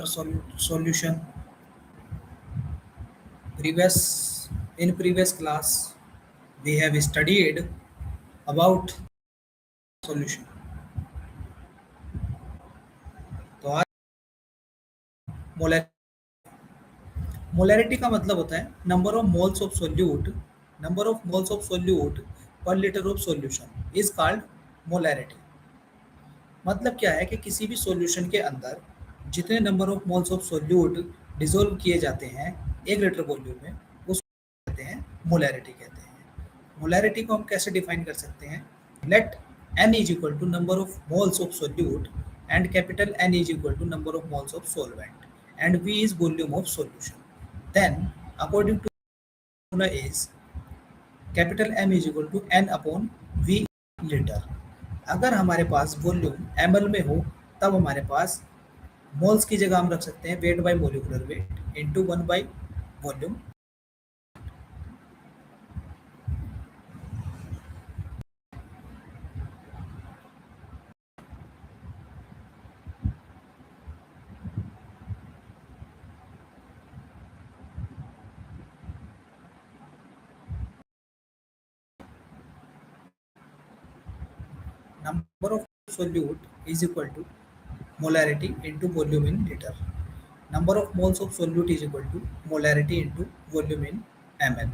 solution. Previous class we have studied about solution. तो आज molarity का मतलब होता है number of moles of solute per litre of solution is called molarity. मतलब क्या है कि किसी भी सॉल्यूशन के अंदर जितने number of moles of solute dissolve किए जाते हैं 1 लीटर वॉल्यूम में, उसको कहते हैं मोलैरिटी कहते हैं। मोलैरिटी को हम कैसे डिफाइन कर सकते हैं? Let n is equal to number of moles of solute and capital N is equal to number of moles of solvent and V is volume of solution. Then according to formula is capital M is equal to n upon V litre. अगर हमारे पास volume ml में हो तब हमारे पास moles की जगह हम रख सकते हैं wait by molecular weight into 1 by volume. Number of solute is equal to molarity into volume in liter. Number of moles of solute is equal to molarity into volume in ml.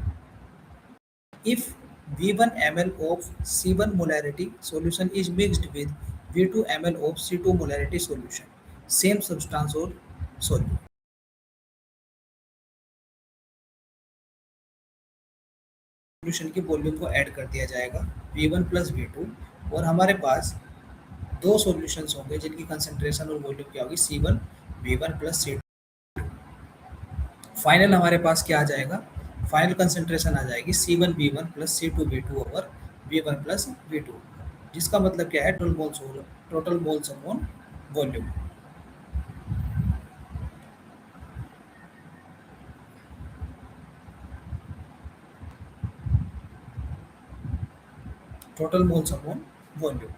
If V1 ml of C1 molarity solution is mixed with V2 ml of C2 molarity solution, same substance or solute. Solution की volume को add कर दिया जाएगा V1 plus V2 और हमारे पास दो solutions होंगे जिनकी कंसंट्रेशन और वॉल्यूम क्या होगी C1 V1 plus C2। Final हमारे पास क्या आ जाएगा? फाइनल कंसंट्रेशन आ जाएगी C1 V1 plus C2 V2 over V1 plus V2, जिसका मतलब क्या है? Total moles upon volume. Total moles upon volume.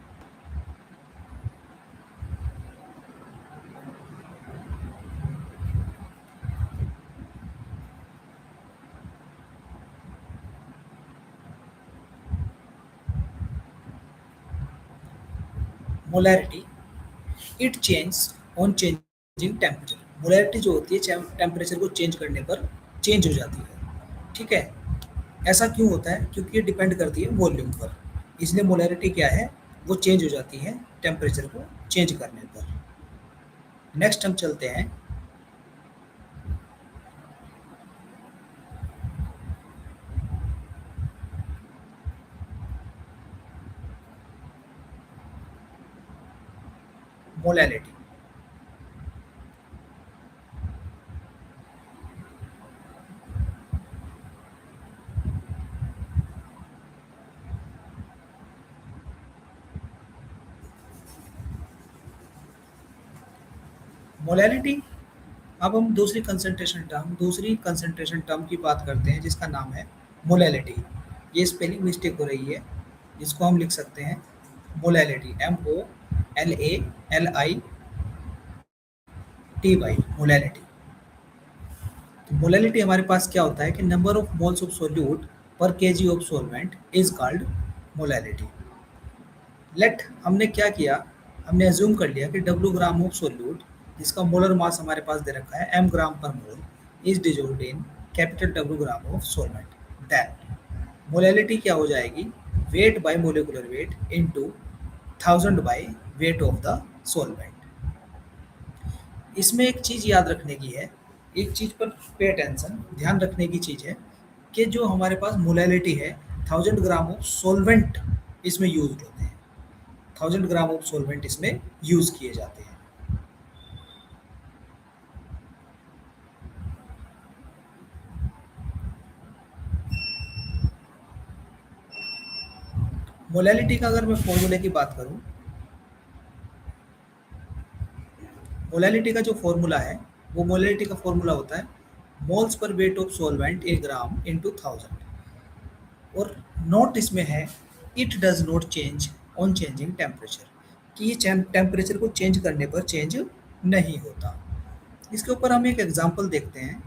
Molarity it change on changing temperature. Molarity जो होती है टेम्परेचर को चेंज करने पर चेंज हो जाती है। ठीक है, ऐसा क्यों होता है? क्योंकि ये डिपेंड करती है वॉल्यूम पर, इसलिए मोलैरिटी क्या है? वो चेंज हो जाती है टेम्परेचर को चेंज करने पर। नेक्स्ट हम चलते हैं मोलैरिटी। मोलैरिटी, अब हम दूसरी कंसंट्रेशन टर्म की बात करते हैं जिसका नाम है मोलैलिटी। ये स्पेलिंग मिस्टेक हो रही है, जिसको हम लिख सकते हैं मोलैलिटी, MOLALITY, मोलैलिटी। तो मोलैलिटी हमारे पास क्या होता है कि number of moles of solute per KG of solvent is called molality. Let हमने क्या किया? हमने अज्यूम कर लिया कि W ग्राम ऑफ सोल्यूट, जिसका मोलर मास हमारे पास दे रखा है m gram per mole, is dissolved in capital W gram of solvent. Then molality क्या हो जाएगी? Weight by molecular weight into 1000 by weight of the solvent. इसमें एक चीज याद रखने की है, एक चीज पर पे अटेंशन, ध्यान रखने की चीज है कि जो हमारे पास मोलैलिटी है 1000 ग्राम ऑफ सॉल्वेंट इसमें यूज होते हैं, 1000 ग्राम ऑफ सॉल्वेंट इसमें यूज किए जाते हैं। मोलैलिटी का अगर मैं फॉर्मूले की बात करूं, मोलैलिटी का जो फॉर्मूला है वो मोलैलिटी का फॉर्मूला होता है moles per weight of solvent 1 gram into 1000, और नोट इसमें है it does not change on changing temperature, कि ये टेम्परेचर को चेंज करने पर चेंज नहीं होता। इसके ऊपर हम एक एग्जांपल देखते हैं।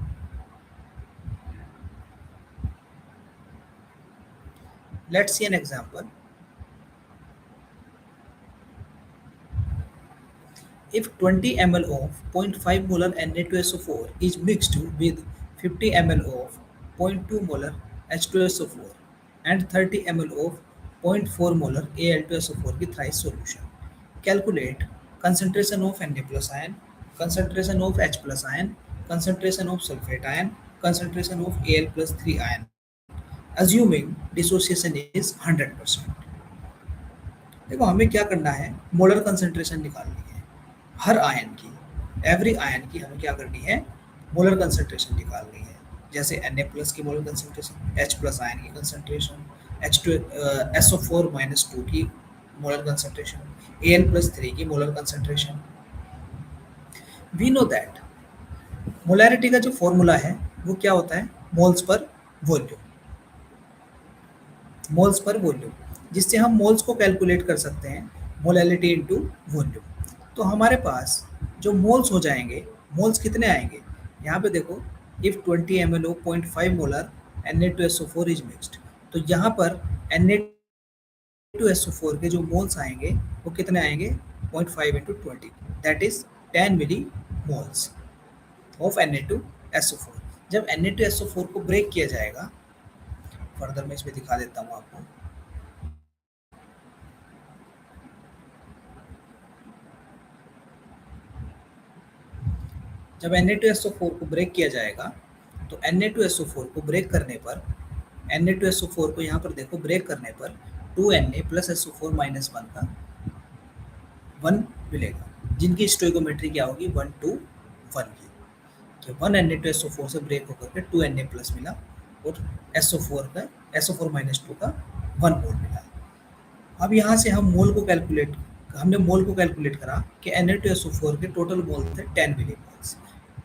Let's see an example. If 20 ml of zero point 0.5 molar Na2SO4 is mixed with 50 ml of zero point 0.2 molar H2SO4 and 30 ml of zero point 0.4 molar Al2SO4 की thrice solution, calculate concentration of Na plus ion, concentration of H plus ion, concentration of sulfate ion, concentration of Al plus 3 ion, assuming dissociation is 100%। देखो हमें क्या करना है, molar concentration निकालनी है हर ion की, every ion की हमें क्या करनी है, मोलर कंसंट्रेशन निकालनी है। जैसे Na प्लस की molar concentration, H plus ion की कंसंट्रेशन, H2 SO4 माइनस 2 की मोलर कंसंट्रेशन, Al प्लस 3 की मोलर कंसंट्रेशन। वी नो दैट मोलैरिटी का जो फॉर्मूला है वो क्या होता है, moles per volume, moles per volume, जिससे हम मोल्स को कैलकुलेट कर सकते हैं मोलैलिटी इनटू वॉल्यूम। तो हमारे पास जो मोल्स हो जाएंगे, मोल्स कितने आएंगे, यहाँ पे देखो, if 20 ml of 0.5 molar Na2SO4 is mixed, तो यहाँ पर Na2SO4 के जो मोल्स आएंगे वो कितने आएंगे, 0.5 into 20, that is 10 milli moles of Na2SO4। जब Na2SO4 को ब्रेक किया जाएगा, फर्दर मैं इसमें दिखा देता हूँ आपको। जब Na2SO4 को ब्रेक किया जाएगा, तो Na2SO4 को ब्रेक करने पर, Na2SO4 को यहाँ पर देखो ब्रेक करने पर 2Na प्लस SO4 माइनस 1 का 1 मिलेगा, जिनकी स्टोइकोमेट्री क्या होगी, 1 to 1 की। तो 1 Na2SO4 से ब्रेक होकर के 2Na प्लस मिला और SO4 माइनस 2 का 1 मोल मिला। अब यहाँ से हम मोल को कैलकुलेट, हमने मोल को कैलकुलेट करा कि Na2SO4 के टोटल मोल थे 10 मिली मोल्स।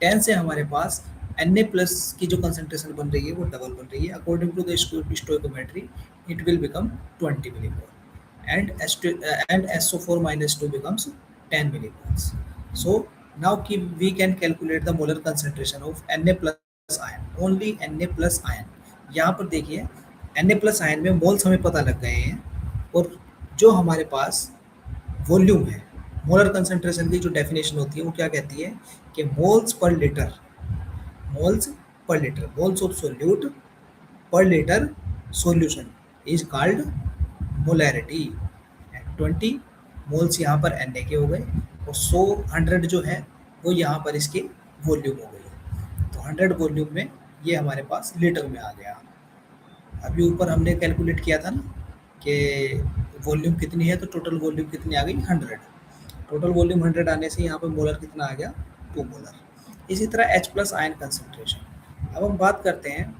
10 से हमारे पास Na प्लस की जो कंसंट्रेशन बन रही है वो डबल बन रही है, according to the stoichiometry it will become 20 milli mole and SO4 minus 2 becomes 10 millimoles. So now we can calculate the molar concentration of Na plus ion, only Na plus ion। यहाँ पर देखिए Na plus ion में moles हमें पता लग गए हैं, और जो हमारे पास वॉल्यूम है, मोलर कंसंट्रेशन की जो डेफिनेशन होती है वो क्या कहती है कि moles per litre, moles per litre, moles of solute per litre solution is called molarity. 20 moles यहाँ पर Na के हो गए, और 100 जो है वो यहाँ पर इसके वॉल्यूम हो गई। तो 100 वॉल्यूम में ये हमारे पास लीटर में आ गया। अभी ऊपर हमने कैलकुलेट किया था ना कि वॉल्यूम कितनी है, तो टोटल वॉल्यूम कितनी आ गई, 100। टोटल वॉल्यूम 100 आने से यहाँ पर मोलर कितना आ गया, 2 मोलर। इसी तरह H प्लस आयन कंसंट्रेशन। अब हम बात करते हैं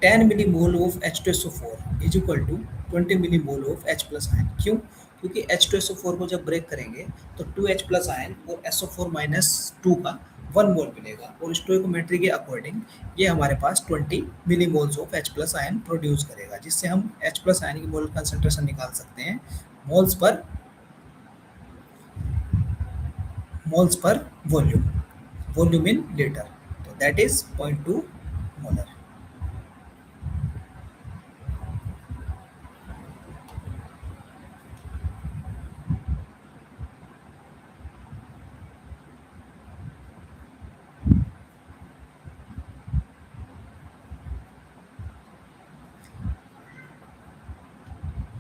10 millimole of H2SO4 is equal to 20 millimole of H plus ion. क्यों, क्योंकि H2SO4 को जब ब्रेक करेंगे तो 2H प्लस आयन और SO4 माइनस 2 का 1 मोल मिलेगा, और स्टोइकोमेट्री के अकॉर्डिंग ये हमारे पास 20 millimoles of H plus ion produce करेगा, जिससे हम H प्लस आयन की मोल कंसंट्रेशन निकाल सकते हैं moles per volume, volume in litre, तो दैट इज 0.2 मोलर।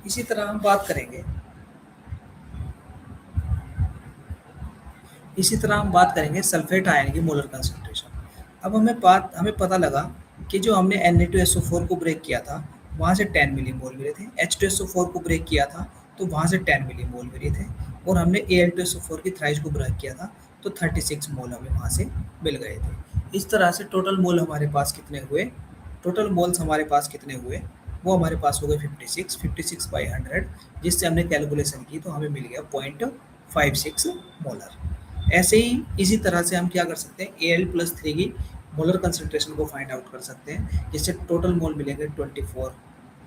इसी तरह हम बात करेंगे, सल्फेट आयन की मोलर कंसंट्रेशन। अब हमें पता लगा कि जो हमने Na2SO4 को ब्रेक किया था वहाँ से 10 मिलीमोल मिले थे, H2SO4 को ब्रेक किया था तो वहाँ से 10 मिलीमोल मिले थे, और हमने Al2SO4 की थ्राइस को ब्रेक किया था तो 36 मोल हमें वहाँ से मिल गए थे। इस तरह से टोटल मोल हमारे पास कितने हुए, टोटल मोल्स हमारे पास कितने हुए, वो हमारे पास हो गए 56 बाई 100, जिससे हमने कैलकुलेशन की तो हमें मिल गया 0.56 मोलर। ऐसे ही इसी तरह से हम क्या कर सकते हैं, Al प्लस 3 की मोलर कंसंट्रेशन को फाइंड आउट कर सकते हैं, जिससे टोटल मोल मिलेंगे 24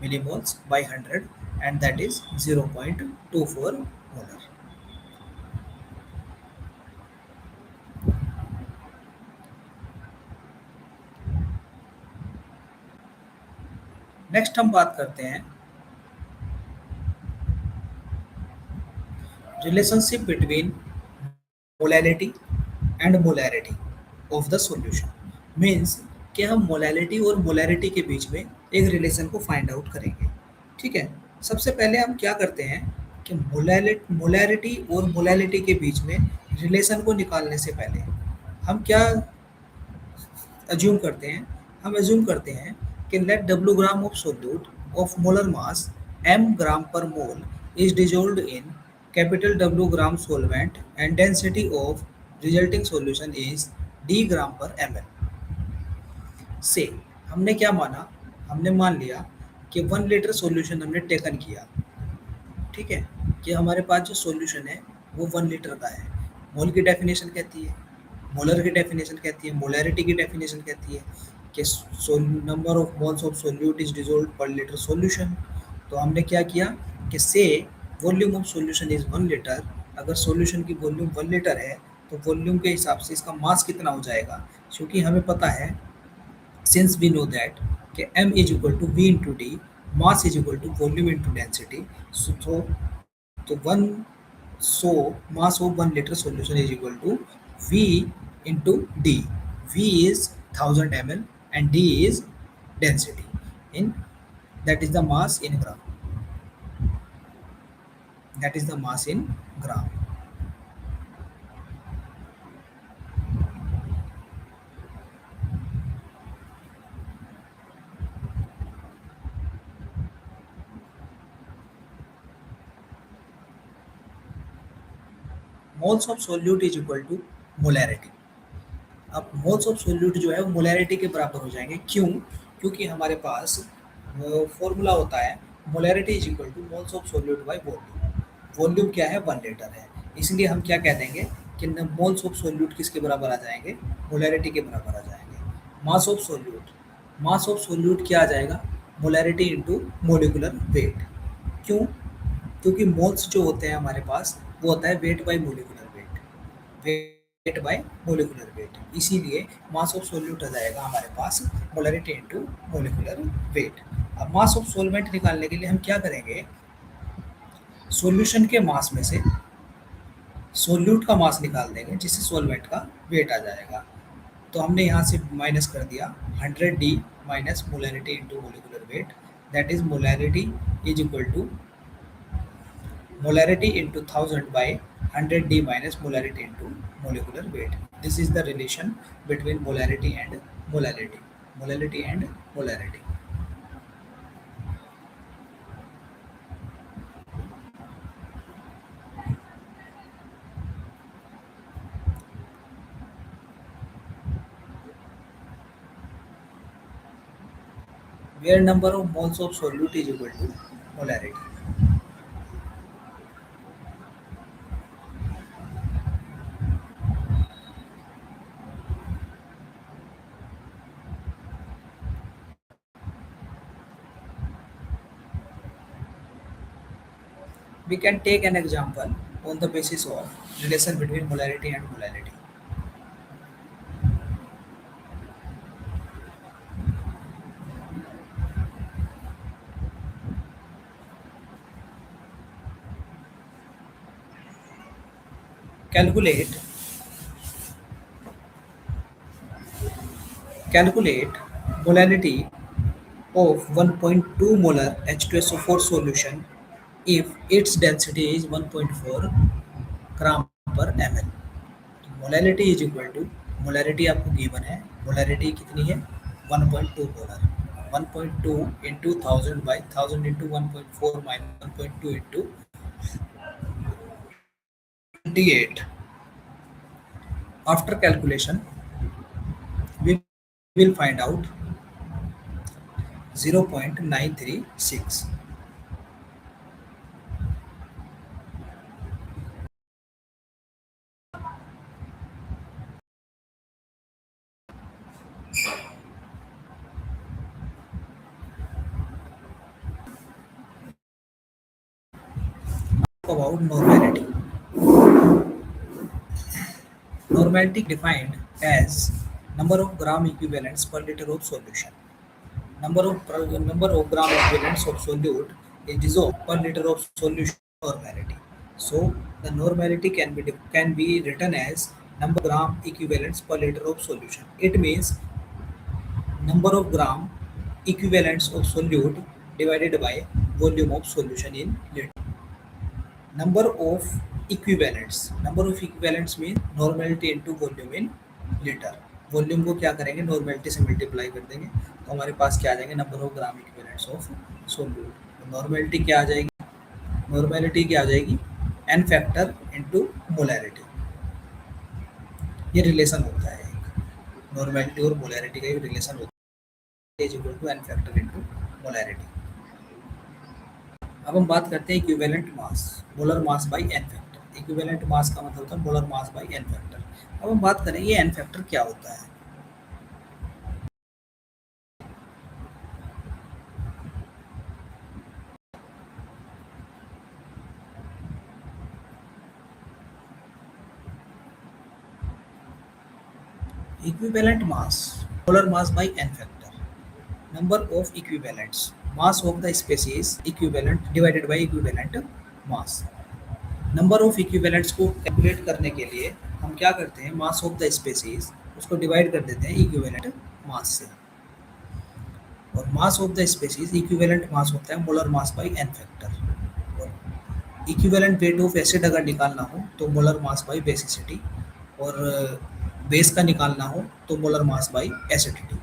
millimoles by 100 and that is 0.24 molar. Next हम बात करते हैं relationship between molality and molarity of the solution. Means कि हम मोलैलिटी और मोलैरिटी के बीच में एक रिलेशन को फाइंड आउट करेंगे। ठीक है, सबसे पहले हम क्या करते हैं कि मोलैरिटी और मोलैलिटी के बीच में रिलेशन को निकालने से पहले हम क्या अज्यूम करते हैं, हम अज्यूम करते हैं कि लेट डब्ल्यू gram of solute of molar mass m gram per mole is dissolved in capital W gram solvent and density of resulting solution is d gram per ml। से हमने क्या माना, हमने मान लिया कि 1 लीटर सॉल्यूशन हमने टेकन किया। ठीक है, कि हमारे पास जो सॉल्यूशन है वो 1 लीटर का है। मोल की डेफिनेशन कहती है, मोलर की डेफिनेशन कहती है, मोलैरिटी की डेफिनेशन कहती है कि number of moles of solute is dissolve पर लीटर सॉल्यूशन। तो हमने क्या किया कि से volume of solution is 1 litre. अगर सॉल्यूशन की वॉल्यूम 1 लीटर है तो वॉल्यूम के हिसाब से इसका मास कितना हो जाएगा, क्योंकि हमें पता है since we know that कि m is equal to v into d, mass is equal to volume into density। तो one so mass of 1 liter solution is equal to v into d। v is 1000 ml and d is density in, that is the mass in gram, that is the mass in gram। Moles of solute is equal to molarity. अब moles of solute जो है वो molarity के बराबर हो जाएंगे। क्यों? क्योंकि हमारे पास फॉर्मूला होता है molarity is equal two moles of solute by volume. Volume क्या है? 1 लीटर है। इसलिए हम क्या कह देंगे कि मोल्स ऑफ सोल्यूट किसके बराबर आ जाएंगे? मोलैरिटी के बराबर आ जाएंगे। Mass of solute, mass of solute क्या आ जाएगा? Molarity into molecular wait. क्यों? क्योंकि मोल्स जो होते हैं हमारे पास वो होता है wait by molecular wait, wait by molecular wait. इसीलिए मास ऑफ सोल्यूट आ जाएगा हमारे पास मोलैरिटी इनटू मोलिकुलर वेट। अब मास ऑफ सॉल्वेंट निकालने के लिए हम क्या करेंगे, सॉल्यूशन के मास में से सोल्यूट का मास निकाल देंगे जिससे सॉल्वेंट का वेट आ जाएगा। तो हमने यहाँ से माइनस कर दिया 100d minus molarity into molecular weight, that is molarity is equal to molarity into 1000 by 100d minus molarity into molecular weight। This is the relation between molarity and molality, molality and molarity। Where number of moles of solute is equal to molarity। We can take an example on the basis of relation between molarity and molality। Calculate molality of 1.2 molar H2SO4 solution if its density is 1.4 gram per ml। Molality is equal to, molarity आपको given है, molarity कितनी है? 1.2 molar. 1.2 into 1000 by 1000 into 1.4 minus 1.2 into 28। After calculation we will find out 0.936। About normality, normality defined as number of gram equivalents per liter of solution। number of gram equivalents of solute is dissolved per liter of solution normality. So the normality can be written as number of gram equivalents per liter of solution. It means number of gram equivalents of solute divided by volume of solution in liter. Number of equivalents mean normality into volume in litre. Volume को क्या करेंगे, normality से multiply कर देंगे तो हमारे पास क्या आ जाएंगे, number of gram equivalents of solute. Normality क्या आ जाएगी, नॉर्मेलिटी क्या आ जाएगी, एन फैक्टर इनटू मोलैरिटी. ये रिलेशन होता है एक, नॉर्मेलिटी और मोलैरिटी का एक रिलेशन होता है, is equal to n factor into molarity. अब हम बात करते हैं equivalent mass, molar mass by n factor. Equivalent mass का मतलब होता है molar mass by n factor. अब हम बात करें ये एन फैक्टर क्या होता है. Equivalent mass, molar mass by n factor. Number of equivalents, mass of the species equivalent divided by equivalent mass. Number of equivalents को कैलकुलेट करने के लिए हम क्या करते हैं, मास ऑफ द स्पेसीज उसको डिवाइड कर देते हैं इक्विवेलेंट मास से. और mass of the species equivalent mass होता है molar mass by n factor. और इक्विवेलेंट वेट ऑफ एसिड अगर निकालना हो तो मोलर मास बाय बेसिसिटी, और बेस का निकालना हो तो molar mass by acidity.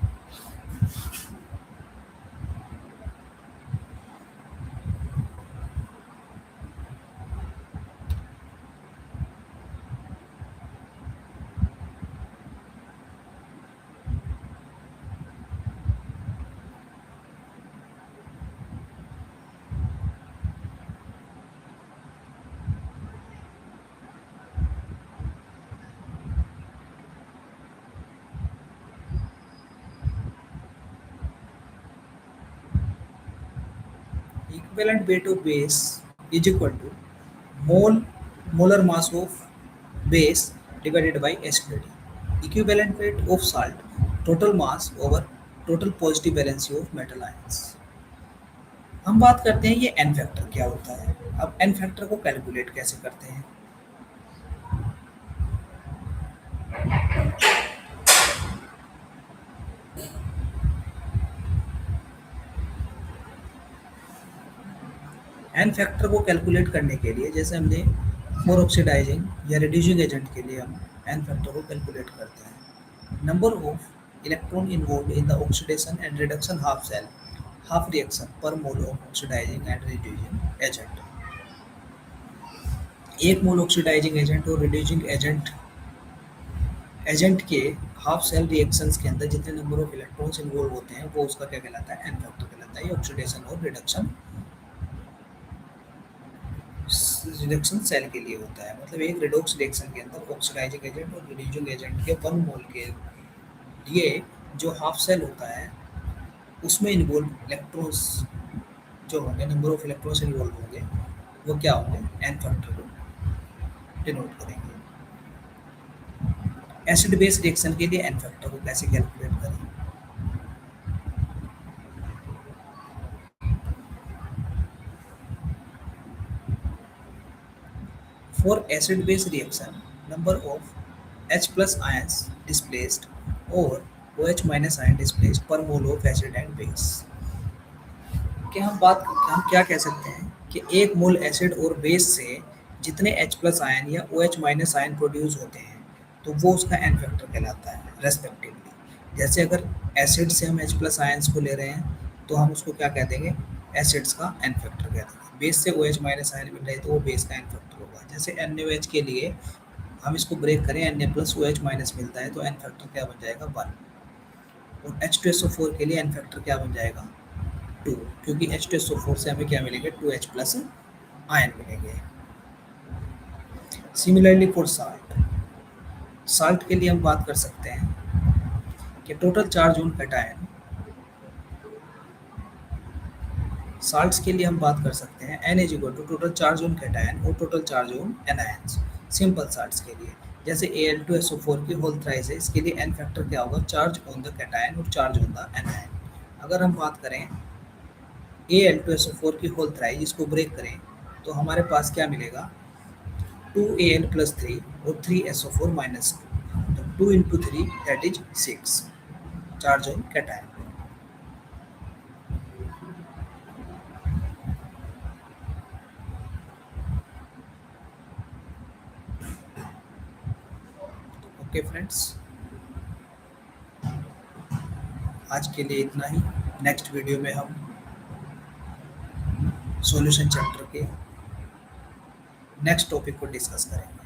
Equivalent weight of base is equal to molar mass of base divided by acidity. Equivalent weight of salt, total mass over total positive valency of metal ions. हम बात करते हैं ये N factor क्या होता है. अब N factor को कैलकुलेट कैसे करते हैं. एन फैक्टर को कैलकुलेट करने के लिए जैसे हमने मोर ऑक्सीडाइजिंग या रिड्यूसिंग एजेंट के लिए हम एन फैक्टर को कैलकुलेट करते हैं. Number of electron involve in the oxidation and reduction half reaction per mole of oxidising and reducing agent. एक मोल ऑक्सीडाइजिंग एजेंट और रिड्यूसिंग एजेंट के हाफ सेल रिएक्शंस के अंदर जितने नंबर ऑफ इलेक्ट्रॉन्स इन्वॉल्व होते हैं वो उसका क्या कहलाता है, एन फैक्टर कहलाता है. ये ऑक्सीडेशन और रिडक्शन सेल के लिए होता है. मतलब एक रिडॉक्स रिएक्शन के अंदर ऑक्सीडाइजिंग एजेंट और रिड्यूसिंग एजेंट के 1 मोल के लिए जो हाफ सेल होता है उसमें इन्वॉल्व इलेक्ट्रॉन्स जो होंगे, नंबर ऑफ इलेक्ट्रॉन्स इन्वॉल्व होंगे वो क्या होंगे, एन फैक्टर को डिनोट करेंगे. एसिड बेस रिएक्शन के लिए एन फैक्टर को कैसे कैलकुलेट करें. For acid base reaction, number of H plus ions displaced or OH minus ion displaced per mole of acid and base. कि हम क्या कह सकते हैं कि एक मोल एसिड और बेस से जितने H प्लस आयन या OH माइनस आयन प्रोड्यूस होते हैं तो वो उसका एन फैक्टर कहलाता है रेस्पेक्टिवली. जैसे अगर एसिड से हम H प्लस आयन्स को ले रहे हैं तो हम उसको क्या कह देंगे, एसिड्स का एन फैक्टर कह देंगे. बेस से OH माइनस आयन मिल रहे हैं तो वो बेस का एन फैक्टर होगा. जैसे NaOH के लिए हम इसको ब्रेक करें, Na प्लस OH माइनस मिलता है तो एन फैक्टर क्या बन जाएगा, 1. और H2SO4 के लिए एन फैक्टर क्या बन जाएगा, 2, क्योंकि H2SO4 से हमें क्या मिलेंगे, 2H प्लस आयन मिलेंगे. सिमिलरली फॉर साल्ट के लिए हम बात कर सकते हैं कि total charge on cation, salts के लिए हम बात कर सकते हैं N is equal to total charge on cation और total charge on anions. Simple salts के लिए जैसे Al2SO4 की होल थ्राइस है, इसके लिए एन फैक्टर क्या होगा, चार्ज ऑन द कैटायन और चार्ज ऑन द एनायन. अगर हम बात करें Al2SO4 की होल थ्राइज, इसको ब्रेक करें तो हमारे पास क्या मिलेगा, 2Al+3 और 3SO4 माइनस 2, तो 2 into 3 that is 6 charge on cation. Okay friends, आज के लिए इतना ही। नेक्स्ट वीडियो में हम सॉल्यूशन चैप्टर के नेक्स्ट टॉपिक को डिस्कस करेंगे।